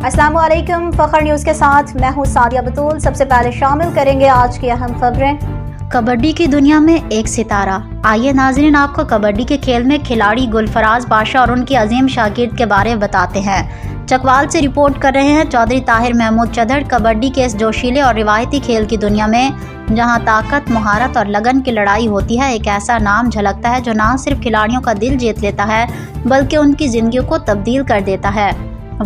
السلام علیکم، فخر نیوز کے ساتھ میں ہوں سعدیہ بطول۔ سب سے پہلے شامل کریں گے آج کی اہم خبریں۔ کبڈی کی دنیا میں ایک ستارہ۔ آئیے ناظرین، آپ کو کبڈی کے کھیل میں کھلاڑی گلفراز بادشاہ اور ان کی عظیم شاگرد کے بارے میں بتاتے ہیں۔ چکوال سے رپورٹ کر رہے ہیں چودھری طاہر محمود چدھڑ۔ کبڈی کے اس جوشیلے اور روایتی کھیل کی دنیا میں جہاں طاقت، مہارت اور لگن کی لڑائی ہوتی ہے، ایک ایسا نام جھلکتا ہے جو نہ صرف کھلاڑیوں کا دل جیت لیتا ہے بلکہ ان کی زندگیوں کو تبدیل کر دیتا ہے۔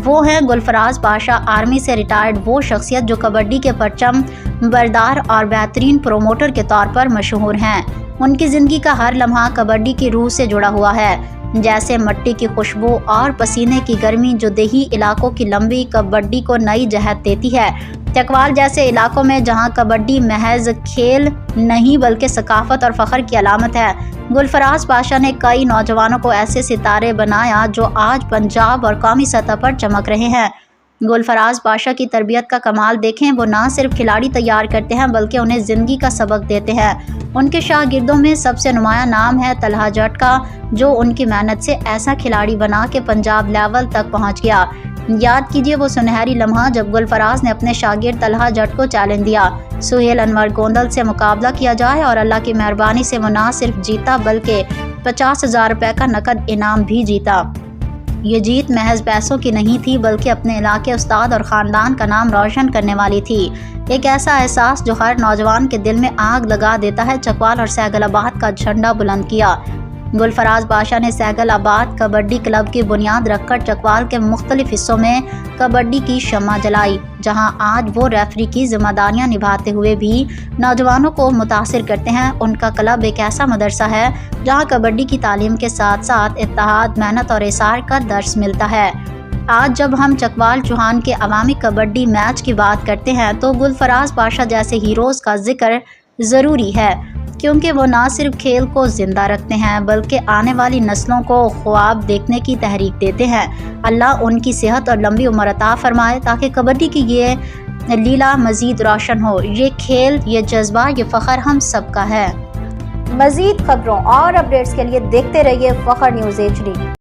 وہ ہیں گلفراز بادشاہ، آرمی سے ریٹائرڈ وہ شخصیت جو کبڈی کے پرچم بردار اور بہترین پروموٹر کے طور پر مشہور ہیں۔ ان کی زندگی کا ہر لمحہ کبڈی کی روح سے جڑا ہوا ہے، جیسے مٹی کی خوشبو اور پسینے کی گرمی جو دیہی علاقوں کی لمبی کبڈی کو نئی جہت دیتی ہے۔ چکوال جیسے علاقوں میں جہاں کبڈی محض کھیل نہیں بلکہ ثقافت اور فخر کی علامت ہے، گلفراز بادشاہ نے کئی نوجوانوں کو ایسے ستارے بنایا جو آج پنجاب اور قومی سطح پر چمک رہے ہیں۔ گلفراز بادشاہ کی تربیت کا کمال دیکھیں، وہ نہ صرف کھلاڑی تیار کرتے ہیں بلکہ انہیں زندگی کا سبق دیتے ہیں۔ ان کے شاگردوں میں سب سے نمایاں نام ہے طلحہ جٹ کا، جو ان کی محنت سے ایسا کھلاڑی بنا کے پنجاب لیول تک پہنچ گیا۔ یاد کیجئے وہ سنہری لمحہ جب گلفراز نے اپنے شاگرد طلحہ جٹ کو چیلنج دیا سہیل انور گوندل سے مقابلہ کیا جائے، اور اللہ کی مہربانی سے وہ نہ صرف جیتا بلکہ 50,000 روپے کا نقد انعام بھی جیتا۔ یہ جیت محض پیسوں کی نہیں تھی بلکہ اپنے علاقے، استاد اور خاندان کا نام روشن کرنے والی تھی۔ ایک ایسا احساس جو ہر نوجوان کے دل میں آگ لگا دیتا ہے۔ چکوال اور سہگل آباد کا جھنڈا بلند کیا۔ گلفراز بادشاہ نے سہگل آباد کبڈی کلب کی بنیاد رکھ کر چکوال کے مختلف حصوں میں کبڈی کی شمع جلائی، جہاں آج وہ ریفری کی ذمہ داریاں نبھاتے ہوئے بھی نوجوانوں کو متاثر کرتے ہیں۔ ان کا کلب ایک ایسا مدرسہ ہے جہاں کبڈی کی تعلیم کے ساتھ ساتھ اتحاد، محنت اور اصرار کا درس ملتا ہے۔ آج جب ہم چکوال چوہان کے عوامی کبڈی میچ کی بات کرتے ہیں تو گلفراز بادشاہ جیسے ہیروز کا ذکر ضروری ہے، کیونکہ وہ نہ صرف کھیل کو زندہ رکھتے ہیں بلکہ آنے والی نسلوں کو خواب دیکھنے کی تحریک دیتے ہیں۔ اللہ ان کی صحت اور لمبی عمر عطا فرمائے تاکہ کبڈی کی یہ لیلا مزید روشن ہو۔ یہ کھیل، یہ جذبہ، یہ فخر ہم سب کا ہے۔ مزید خبروں اور اپڈیٹس کے لیے دیکھتے رہیے فخر نیوز HD۔